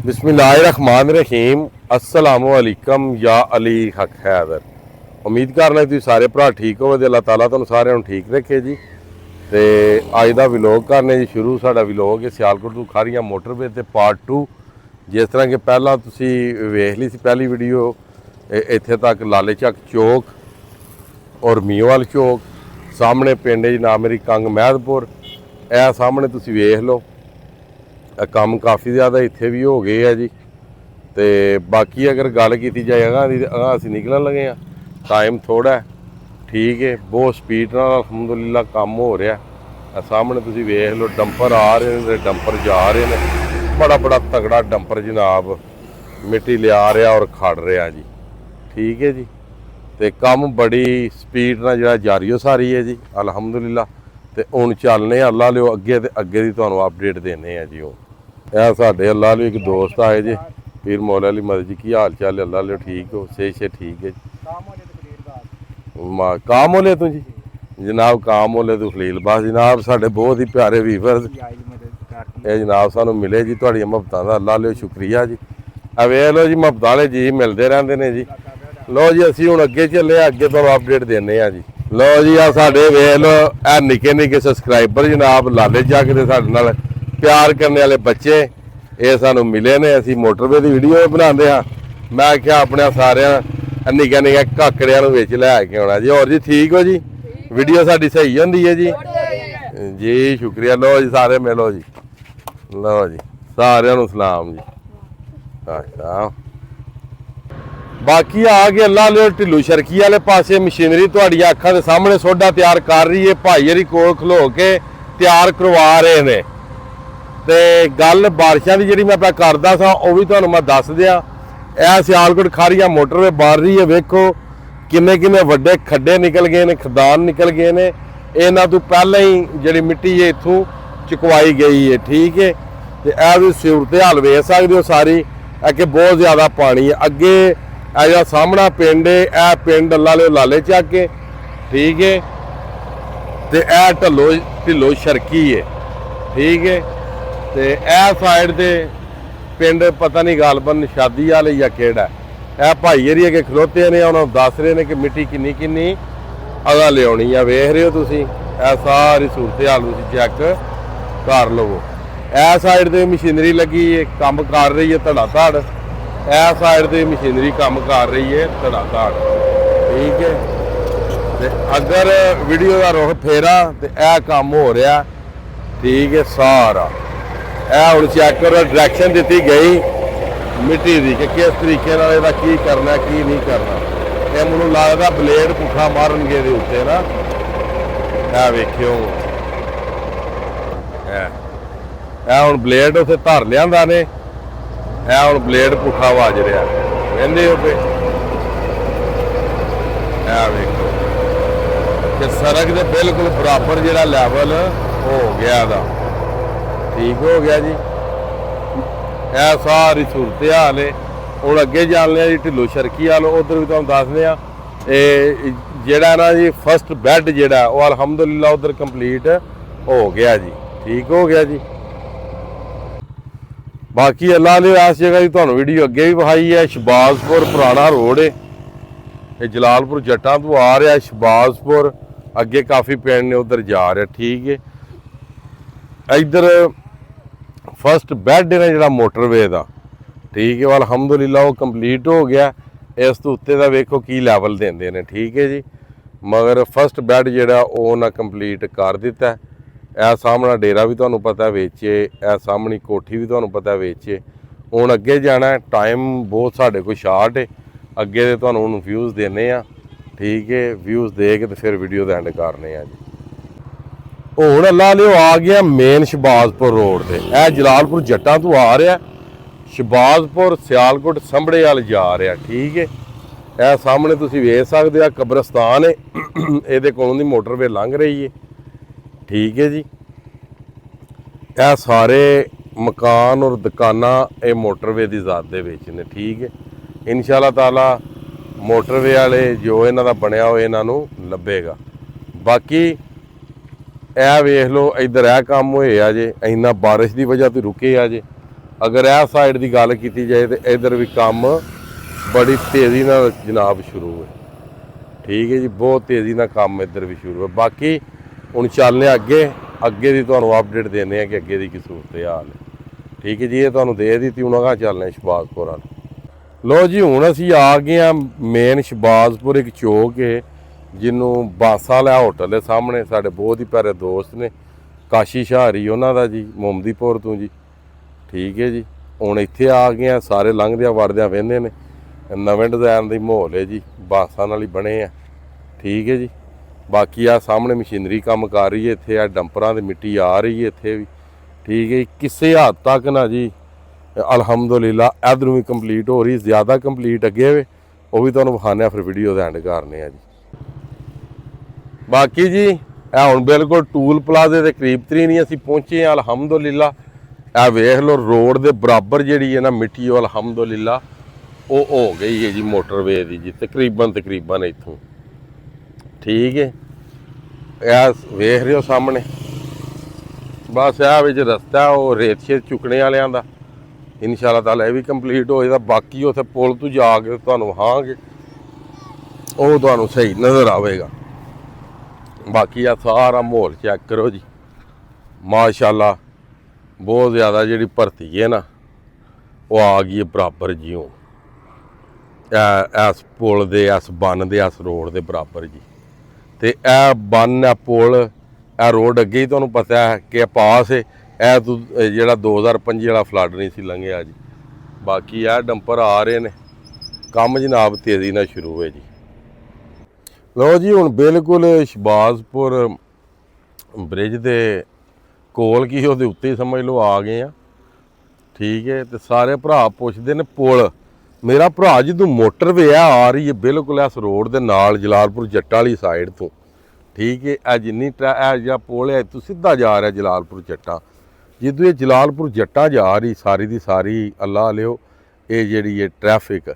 बिस्मिल्लाहिर्रहमानिर्रहीम अस्सलामुअलैकुम या अली हक हैदर। उम्मीद करना तुम सारे भरा ठीक हो, अल्लाह ताला तुम सारे ठीक रखे जी। तो अज का विलोग करने जी शुरू। साडा विलोग है सियालकोट तो खारियां मोटरवे ते पार्ट 2। जिस तरह कि पहला तुसी वेख ली सी पहली वीडियो, इत्थे तक लाले चक चौक और मीओवाल चौक, सामने पिंड जी नाम मेरी कंग महदपुर, यह सामने तुसी वेख लो। काम काफ़ी ज़्यादा इत्थे भी हो गए है जी। तो बाकी अगर गल की जाए अगां दी, अगां असीं निकलन लगे हैं। टाइम थोड़ा है, ठीक है, बहुत स्पीड नाल अलहमदुलिल्लाह काम हो रहा है। सामने तुसीं वेख लो, डंपर आ रहे हैं, डंपर जा रहे हैं। बड़ा बड़ा तगड़ा डंपर जनाब मिट्टी लिया रहा और खड़ रहा जी, ठीक है जी। तो काम बड़ी स्पीड नाल जिहड़ा जारी हो सारी है जी अलहमदुलिल्लाह। तो हुण चलने अल्लाह लिओ अगे, तो अगे की तुहानूं अपडेट देने हैं जी। यह साढ़े अल्लाह लिओ एक दोस्त आए जी, पीर मौला अली मदद जी, की हाल चाल अल्लाह लिओ ठीक हो, से ठीक है जी। काम हो ले तू जी जनाब, काम हो ले तू खलील बस जनाब, साढ़े बहुत ही प्यारे वीवर्स ये जनाब सानू मिले जी। तुहाड़ियां मुहब्बतां दा अल्लाह लिओ शुक्रिया जी। वेख लो जी, मुहब्बतां वाले जी मिलते रहंदे ने जी। लो जी असीं हुण अगे चले, अगे तुहानूं अपडेट देने आ जी। लो जी आ साढ़े वेख लो ए निक्के निक्के सबसक्राइबर जनाब लाले चक दे साडे नाल प्यार करने वाले बच्चे, ये सानू मिले ने। असीं मोटरवे की वीडियो बनाते हाँ। मैं क्या अपने सारे निक्के निक्के काकड़ियां नूं विच लै के आउणा जी। और जी ठीक हो जी, वीडियो साडी सही होंदी है जी। जी शुक्रिया। लो जी सारे मिलो जी, लो जी सारिआं नूं सलाम जी। अच्छा बाकी आ गए अल्लाह लिओ ढिल्लू शरकी वाले पासे मशीनरी तुहाड़ियां अखां दे सामने सोडा तैयार कर रही है। भाई हरी कोल खलो के तैयार करवा रहे ने। तो गल बारिशां की जी मैं करदा सा वो भी तुहानूं मैं दस दियां। यह सियालकोट खारियां मोटरवे बन रही है। वेखो किन्ने किन्ने वड्डे खड्डे निकल गए ने, खदान निकल गए ने। इन्हां तो पहले ही जिहड़ी मिट्टी है इत्थों चुकवाई गई है, ठीक है। तो यह भी सूरत हाल वेख सकते हो सारी, कि बहुत ज़्यादा पानी है। अगे यह सामना पिंड है, यह पिंड अल्लाह लिओ लाले चक है, ठीक है। तो यह ढिल्लो शरकी है, ठीक है। तो यह साइड से पिंड पता नहीं गालबन शादी वाले या केड़ा, यह भाई हरी अगे खलोते ने, उन्होंने दस रहे हैं कि मिट्टी किन्नी किन्नी अगा लियानी है। वेख रहे हो तुसीं, यह सारी सूरत हाल तुसीं चैक कर लवो। यह साइड से मशीनरी लगी है, काम कर रही है धड़ाधड़। यह साइड से मशीनरी काम कर रही है धड़ाधड़, ठीक है। तो अगर वीडियो का रुख फेरा तो यह काम हो रहा, ठीक है। सारा यह हम चैक करो, डायरैक्शन दी गई मिट्टी की कि किस तरीके की करना की नहीं करना। ये मैनूं लगदा ब्लेड पुट्ठा मारनगे दे उत्ते ना, यह वेखियो हुण ब्लेड उत्थे धर लिआंदा ने, यह हुण ब्लेड पुट्ठा वज रहा, वेंदे हो पे यह वेखो कि सड़क के बिल्कुल बराबर जिहड़ा लैवल हो गया दा, ठीक हो गया जी। यह सारी सूरत हाल है। हुण अगे जाने जी ढिल्लो शरकी वाल, उधर भी तुहानूं दसदे आ। जिहड़ा ना जी फस्ट बैड जिहड़ा वो अलहमदुलिल्लाह उधर कंप्लीट हो गया जी, ठीक हो गया जी। बाकी अल्लाह ने इस जगह की तुहानूं वीडियो अगे भी विखाई है। शहबाजपुर पुराना रोड है, ये जलालपुर जट्टां तो आ रहा, शहबाजपुर अगे काफ़ी पिंड ने उधर जा रहा, ठीक है। इधर फस्ट बैड है ना जिहड़ा मोटरवे का, ठीक है, वो अलहमदुलिल्लाह वो कंप्लीट हो गया। इस तो उत्ते दा वेखो की लैवल देंदे ने, ठीक है जी। मगर फस्ट बैड जिहड़ा वो ना कंप्लीट कर दिता है। यह सामना डेरा भी तुहानूं पता वेचे, यह सामनी कोठी भी तुहानूं पता वेचे। हुण अगे जाना है, टाइम बहुत साढ़े कोल शार्ट है। अगे तो तुहानूं हुण व्यूज़ देने आ, ठीक है। व्यूज़ दे के तो फिर वीडियो का एंड करने आ जी। हुण अल्लाह लिओ आ गया मेन शहबाजपुर रोड से। यह जलालपुर जट्टां तो आ रहा, शहबाजपुर सियालकोट संभड़े वाल जा रहा, ठीक है। यह सामने तुसीं वेख सकदे आ कब्रस्तान है, ये कोलों दी मोटरवे लंघ रही है, ठीक है जी। यह सारे मकान और दुकाना ये मोटरवे की ज़ात दे विच ने, ठीक है। इंशाअल्लाह ताला मोटरवे वाले जो इन्हां दा बनिया हो इन्हां नूं लभेगा। बाकी यह वेख लो इधर यह काम होए आ जे, इन्ना बारिश की वजह तो रुके आ जे, ਅਗਰ ਇਹ ਸਾਈਡ ਦੀ ਗੱਲ ਕੀਤੀ ਜਾਏ ਤੇ ਇਧਰ ਵੀ ਕੰਮ ਬੜੀ ਤੇਜ਼ੀ ਨਾਲ ਜਨਾਬ ਸ਼ੁਰੂ ਹੈ। ਠੀਕ ਹੈ ਜੀ, ਬਹੁਤ ਤੇਜ਼ੀ ਨਾਲ ਕੰਮ ਇੱਧਰ ਵੀ ਸ਼ੁਰੂ ਹੈ। ਬਾਕੀ ਹੁਣ ਚੱਲਨੇ ਅੱਗੇ ਦੀ ਤੁਹਾਨੂੰ ਅਪਡੇਟ ਦਿੰਦੇ ਆ ਕਿ ਅੱਗੇ ਦੀ ਕੀ ਸੂਰਤ ਹਾਲ ਹੈ। ਠੀਕ ਹੈ ਜੀ, ਇਹ ਤੁਹਾਨੂੰ ਦੇ ਦਿੱਤੀ। ਹੁਣ ਅਗਾਂਹ ਚੱਲਨੇ ਸ਼ਬਾਜ਼ਪੁਰ ਵੱਲ। ਲੋ ਜੀ, ਹੁਣ ਅਸੀਂ ਆ ਗਏ ਆ ਮੇਨ ਸ਼ਬਾਜ਼ਪੁਰ। ਇੱਕ ਚੌਕ ਹੈ ਜਿਹਨੂੰ ਬਾਸਾ ਵਾਲਾ ਹੋਟਲ ਦੇ ਸਾਹਮਣੇ। ਸਾਡੇ ਬਹੁਤ ਹੀ ਪਿਆਰੇ ਦੋਸਤ ਨੇ ਕਾਸ਼ੀ ਸ਼ਾਹਰੀ ਉਹਨਾਂ ਦਾ ਜੀ, ਮੁਹੰਮਦੀਪੁਰ ਤੋਂ ਜੀ। ਠੀਕ ਹੈ ਜੀ, ਹੁਣ ਇੱਥੇ ਆ ਗਏ ਆ। ਸਾਰੇ ਲੰਘਦਿਆਂ ਵੜਦਿਆਂ ਵਹਿੰਦੇ ਨੇ। ਨਵੇਂ ਡਿਜ਼ਾਈਨ ਦੀ ਮਾਹੌਲ ਹੈ ਜੀ, ਬਾਸਾਂ ਨਾਲ ਹੀ ਬਣੇ ਆ। ਠੀਕ ਹੈ ਜੀ, ਬਾਕੀ ਆ ਸਾਹਮਣੇ ਮਸ਼ੀਨਰੀ ਕੰਮ ਕਰ ਰਹੀ ਹੈ। ਇੱਥੇ ਆ ਡੰਪਰਾਂ ਦੀ ਮਿੱਟੀ ਆ ਰਹੀ ਹੈ ਇੱਥੇ ਵੀ। ਠੀਕ ਹੈ ਜੀ, ਕਿਸੇ ਹੱਦ ਤੱਕ ਨਾ ਜੀ ਅਲਹਮਦੁਲਿਲਾ ਇੱਧਰੋਂ ਵੀ ਕੰਪਲੀਟ ਹੋ ਰਹੀ। ਜ਼ਿਆਦਾ ਕੰਪਲੀਟ ਅੱਗੇ ਵੇ, ਉਹ ਵੀ ਤੁਹਾਨੂੰ ਵਿਖਾਉਂਦੇ ਆ, ਫਿਰ ਵੀਡੀਓ ਦਾ ਐਂਡ ਕਰਨੇ ਆ ਜੀ। ਬਾਕੀ ਜੀ ਇਹ ਹੁਣ ਬਿਲਕੁਲ ਟੂਲ ਪਲਾਜ਼ੇ ਦੇ ਕਰੀਬ ਤਰੀਨ ਹੀ ਅਸੀਂ ਪਹੁੰਚੇ ਹਾਂ ਅਲਹਮਦੁਲਿਲਾ। ਇਹ ਵੇਖ ਲਓ ਰੋਡ ਦੇ ਬਰਾਬਰ ਜਿਹੜੀ ਹੈ ਨਾ ਮਿੱਟੀ, ਉਹ ਅਲਹਮਦੁਲਿਲਾ ਉਹ ਹੋ ਗਈ ਹੈ ਜੀ ਮੋਟਰਵੇ ਦੀ ਜੀ, ਤਕਰੀਬਨ ਇੱਥੋਂ। ਠੀਕ ਹੈ, ਇਹ ਵੇਖ ਰਹੇ ਹੋ ਸਾਹਮਣੇ, ਬਸ ਇਹ ਵਿੱਚ ਰਸਤਾ ਉਹ ਰੇਤ ਸ਼ੇਤ ਚੁੱਕਣੇ ਵਾਲਿਆਂ ਦਾ। ਇਨਸ਼ਾਅੱਲਾ ਤਾਲਾ ਇਹ ਵੀ ਕੰਪਲੀਟ ਹੋ ਜਾਏਗਾ। ਬਾਕੀ ਉੱਥੇ ਪੁਲ ਤੋਂ ਜਾ ਕੇ ਤੁਹਾਨੂੰ ਵਿਖਾਵਾਂਗੇ, ਉਹ ਤੁਹਾਨੂੰ ਸਹੀ ਨਜ਼ਰ ਆਵੇਗਾ। ਬਾਕੀ ਆ ਸਾਰਾ ਮਾਹੌਲ ਚੈੱਕ ਕਰੋ ਜੀ, ਮਾਸ਼ਾਅੱਲਾ ਬਹੁਤ ਜ਼ਿਆਦਾ ਜਿਹੜੀ ਭਰਤੀ ਹੈ ਨਾ ਉਹ ਆ ਗਈ ਹੈ ਬਰਾਬਰ ਜਿਉਂ ਇਸ ਪੁਲ ਦੇ, ਇਸ ਬੰਨ ਦੇ, ਇਸ ਰੋਡ ਦੇ ਬਰਾਬਰ ਜੀ। ਤੇ ਇਹ ਬੰਨ, ਇਹ ਪੁਲ, ਇਹ ਰੋਡ ਅੱਗੇ ਹੀ ਤੁਹਾਨੂੰ ਪਤਾ ਹੈ ਕਿ ਪਾਸ ਹੈ। ਇਹ ਜਿਹੜਾ 2025 ਵਾਲਾ ਫਲੱਡ ਨਹੀਂ ਸੀ ਲੰਘਿਆ ਜੀ। ਬਾਕੀ ਇਹ ਡੰਪਰ ਆ ਰਹੇ ਨੇ, ਕੰਮ ਜਨਾਬ ਤੇਜ਼ੀ ਨਾਲ ਸ਼ੁਰੂ ਹੈ ਜੀ। ਲਓ ਜੀ, ਹੁਣ ਬਿਲਕੁਲ ਸ਼ਬਾਜ਼ਪੁਰ ਬ੍ਰਿਜ ਦੇ ਕੋਲ ਕੀ ਉਹਦੇ ਉੱਤੇ ਹੀ ਸਮਝ ਲਓ ਆ ਗਏ ਆ। ਠੀਕ ਹੈ, ਤੇ ਸਾਰੇ ਭਰਾ ਪੁੱਛਦੇ ਨੇ ਪੁਲ, ਮੇਰਾ ਭਰਾ ਜਦੋਂ ਮੋਟਰਵੇ ਆ ਰਹੀ ਹੈ ਬਿਲਕੁਲ ਇਸ ਰੋਡ ਦੇ ਨਾਲ ਜਲਾਲਪੁਰ ਜੱਟਾਂ ਵਾਲੀ ਸਾਈਡ ਤੋਂ। ਠੀਕ ਹੈ, ਇਹ ਜਿੰਨੀ ਇਹ ਜਿਹੜਾ ਪੁਲ ਹੈ ਇੱਥੋਂ ਸਿੱਧਾ ਜਾ ਰਿਹਾ ਜਲਾਲਪੁਰ ਜੱਟਾਂ। ਜਦੋਂ ਇਹ ਜਲਾਲਪੁਰ ਜੱਟਾਂ ਜਾ ਰਹੀ ਸਾਰੀ ਦੀ ਸਾਰੀ ਅੱਲਾ ਲਿਓ, ਇਹ ਜਿਹੜੀ ਹੈ ਟ੍ਰੈਫਿਕ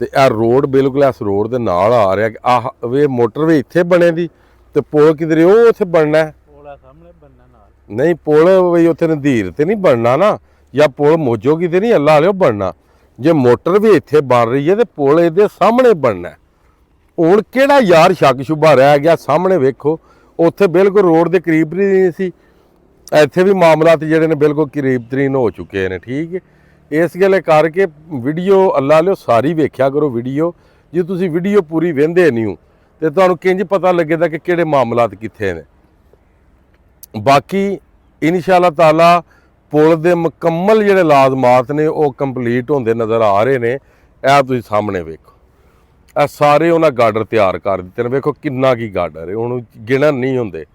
ਤੇ ਇਹ ਰੋਡ ਬਿਲਕੁਲ ਇਸ ਰੋਡ ਦੇ ਨਾਲ ਆ ਰਿਹਾ। ਆਹ ਵੇ ਮੋਟਰਵੇ ਇੱਥੇ ਬਣੇ ਦੀ ਤੇ ਪੁਲ ਕਿਧਰੇ ਉਹ ਉੱਥੇ ਬਣਨਾ ਹੈ। ਸਾਹਮਣੇ ਬਣਨਾ ਨਾਲ ਨਹੀਂ, ਪੁਲ ਵੀ ਉੱਥੇ ਨਦੀਰ ਤੇ ਨਹੀਂ ਬਣਨਾ ਨਾ, ਜਾਂ ਪੁਲ ਮੋਜੋਗੀ ਤੇ ਨਹੀਂ ਅੱਲਾ ਲਿਓ ਬਣਨਾ। ਜੇ ਮੋਟਰ ਵੀ ਇੱਥੇ ਬਣ ਰਹੀ ਹੈ ਤੇ ਪੁਲ ਇਹਦੇ ਸਾਹਮਣੇ ਬਣਨਾ। ਹੁਣ ਕਿਹੜਾ ਯਾਰ ਸ਼ੱਕ ਸ਼ੁਬਾ ਰਹਿ ਗਿਆ? ਸਾਹਮਣੇ ਵੇਖੋ, ਉੱਥੇ ਬਿਲਕੁਲ ਰੋਡ ਦੇ ਕਰੀਬ ਨਹੀਂ ਸੀ। ਇੱਥੇ ਵੀ ਮਾਮਲਾਤ ਜਿਹੜੇ ਨੇ ਬਿਲਕੁਲ ਕਰੀਬ ਤਰੀਨ ਹੋ ਚੁੱਕੇ ਨੇ। ਠੀਕ ਹੈ, ਇਸ ਗੱਲੇ ਕਰਕੇ ਵੀਡੀਓ ਅੱਲਾ ਲਿਓ ਸਾਰੀ ਵੇਖਿਆ ਕਰੋ ਵੀਡੀਓ। ਜੇ ਤੁਸੀਂ ਵੀਡੀਓ ਪੂਰੀ ਵਹਿੰਦੇ ਨਹੀਂ ਹੋ ਤੇ ਤੁਹਾਨੂੰ ਕਿੰਜ ਪਤਾ ਲੱਗੇਗਾ ਕਿ ਕਿਹੜੇ ਮਾਮਲਾਤ ਕਿੱਥੇ ਨੇ। ਬਾਕੀ ਇਨਸ਼ਾਅੱਲਾ ਤਾਲਾ ਪੁਲ ਦੇ ਮੁਕੰਮਲ ਜਿਹੜੇ ਲਾਜ਼ਮਾਤ ਨੇ ਉਹ ਕੰਪਲੀਟ ਹੁੰਦੇ ਨਜ਼ਰ ਆ ਰਹੇ ਨੇ। ਇਹ ਤੁਸੀਂ ਸਾਹਮਣੇ ਵੇਖੋ, ਇਹ ਸਾਰੇ ਉਹਨਾਂ ਗਾਰਡਰ ਤਿਆਰ ਕਰ ਦਿੱਤੇ ਨੇ। ਵੇਖੋ ਕਿੰਨਾ ਕੀ ਗਾਰਡਰ ਹੈ, ਹੁਣ ਗਿਣਨ ਨਹੀਂ ਹੁੰਦੇ।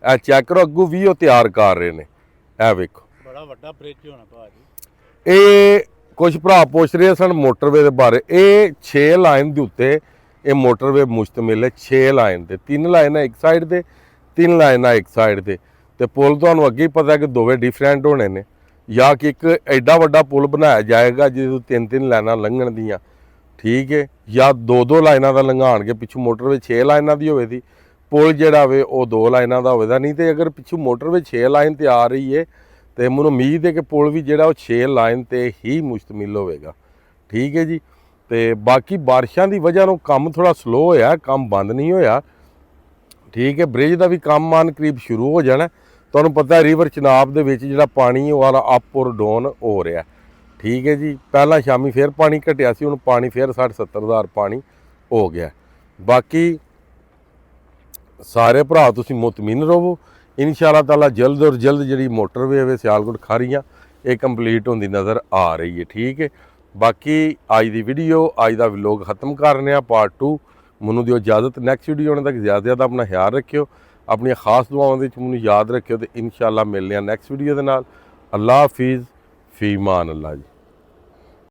ਇਹ ਚੈੱਕ ਕਰੋ, ਅੱਗੋਂ ਵੀ ਉਹ ਤਿਆਰ ਕਰ ਰਹੇ ਨੇ। ਇਹ ਵੇਖੋ ਬੜਾ ਵੱਡਾ ਬ੍ਰਿਜ ਹੋਣਾ ਭਾਜੀ। ਇਹ ਕੁਝ ਭਰਾ ਪੁੱਛ ਰਹੇ ਸਨ ਮੋਟਰਵੇ ਦੇ ਬਾਰੇ। ਇਹ 6 ਲਾਈਨ ਦੇ ਉੱਤੇ ਇਹ ਮੋਟਰਵੇ ਮੁਸ਼ਤਮਿਲ ਹੈ। 6 ਲਾਈਨ ਤੇ 3 ਲਾਈਨਾਂ ਇੱਕ ਸਾਈਡ ਤੇ, 3 ਲਾਈਨਾਂ ਇੱਕ ਸਾਈਡ ਤੇ। ਤੇ ਪੁਲ ਤੁਹਾਨੂੰ ਅੱਗੇ ਹੀ ਪਤਾ ਕਿ ਦੋਵੇਂ ਡਿਫਰੈਂਟ ਹੋਣੇ ਨੇ, ਜਾਂ ਕਿ ਇੱਕ ਐਡਾ ਵੱਡਾ ਪੁਲ ਬਣਾਇਆ ਜਾਏਗਾ ਜਿਹਦੇ 3-3 ਲਾਈਨਾਂ ਲੰਘਣ ਦੀਆਂ। ਠੀਕ ਹੈ, ਜਾਂ 2-2 ਲਾਈਨਾਂ ਦਾ ਲੰਘਾਣਗੇ। ਪਿੱਛੋਂ ਮੋਟਰਵੇ 6 ਲਾਈਨਾਂ ਦੀ ਹੋਵੇਗੀ, ਪੁਲ ਜਿਹੜਾ ਵੇ ਉਹ 2 ਲਾਈਨਾਂ ਦਾ ਹੋਵੇਗਾ। ਨਹੀਂ ਤੇ ਅਗਰ ਪਿੱਛੋਂ ਮੋਟਰਵੇ 6 ਲਾਈਨ ਤੇ ਆ ਰਹੀ ਹੈ ਤੇ ਮੈਨੂੰ ਉਮੀਦ ਹੈ ਕਿ ਪੁਲ ਵੀ ਜਿਹੜਾ ਉਹ 6 ਲਾਈਨ ਤੇ ਹੀ ਮੁਸ਼ਤਮਿਲ ਹੋਵੇਗਾ। ਠੀਕ ਹੈ ਜੀ, ਤੇ ਬਾਕੀ ਬਾਰਿਸ਼ਾਂ ਦੀ ਵਜ੍ਹਾ ਨਾਲ ਕੰਮ ਥੋੜਾ ਸਲੋ ਹੋਇਆ, ਕੰਮ ਬੰਦ ਨਹੀਂ ਹੋਇਆ। ਠੀਕ ਹੈ, ਬ੍ਰਿਜ ਦਾ ਵੀ ਕੰਮ ਆਨ ਕਰੀਬ ਸ਼ੁਰੂ ਹੋ ਜਾਣਾ। ਤੁਹਾਨੂੰ ਪਤਾ ਰਿਵਰ ਚਨਾਬ ਦੇ ਵਿੱਚ ਜਿਹੜਾ ਪਾਣੀ ਉਹ ਵਾਲਾ ਅਪ ਔਰ ਡਾਊਨ ਹੋ ਰਿਹਾ। ਠੀਕ ਹੈ ਜੀ, ਪਹਿਲਾਂ ਸ਼ਾਮੀ ਫਿਰ ਪਾਣੀ ਘਟਿਆ ਸੀ, ਹੁਣ ਪਾਣੀ ਫਿਰ 60-70 ਹਜ਼ਾਰ ਪਾਣੀ ਹੋ ਗਿਆ। ਬਾਕੀ ਸਾਰੇ ਭਰਾ ਤੁਸੀਂ ਮੁਤਮਿਨ ਰਹੋ, ਇਨਸ਼ਾਅੱਲਾ ਤਾਲਾ ਜਲਦ ਔਰ ਜਲਦ ਜਿਹੜੀ ਮੋਟਰਵੇ ਵੇ ਸਿਆਲਕੋਟ ਖਾਰੀਆਂ ਇਹ ਕੰਪਲੀਟ ਹੁੰਦੀ ਨਜ਼ਰ ਆ ਰਹੀ ਹੈ। ਠੀਕ ਹੈ, ਬਾਕੀ ਅੱਜ ਦੀ ਵੀਡੀਓ, ਅੱਜ ਦਾ ਵਲੋਗ ਖਤਮ ਕਰ ਰਹੇ ਹਾਂ ਪਾਰਟ 2। ਮੈਨੂੰ ਦਿਓ ਇਜਾਜ਼ਤ, ਨੈਕਸਟ ਵੀਡੀਓ ਆਉਣ ਤੱਕ ਜ਼ਿਆਦਾ ਆਪਣਾ ਖਿਆਲ ਰੱਖਿਓ, ਆਪਣੀਆਂ ਖਾਸ ਦੁਆਵਾਂ ਦੇ ਵਿੱਚ ਮੈਨੂੰ ਯਾਦ ਰੱਖਿਓ ਤੇ ਇਨਸ਼ਾਅੱਲਾ ਮਿਲਦੇ ਹਾਂ ਨੈਕਸਟ ਵੀਡੀਓ ਦੇ ਨਾਲ। ਅੱਲਾ ਹਾਫਿਜ਼, ਫੀ ਮਾਨ ਅੱਲਾ ਜੀ।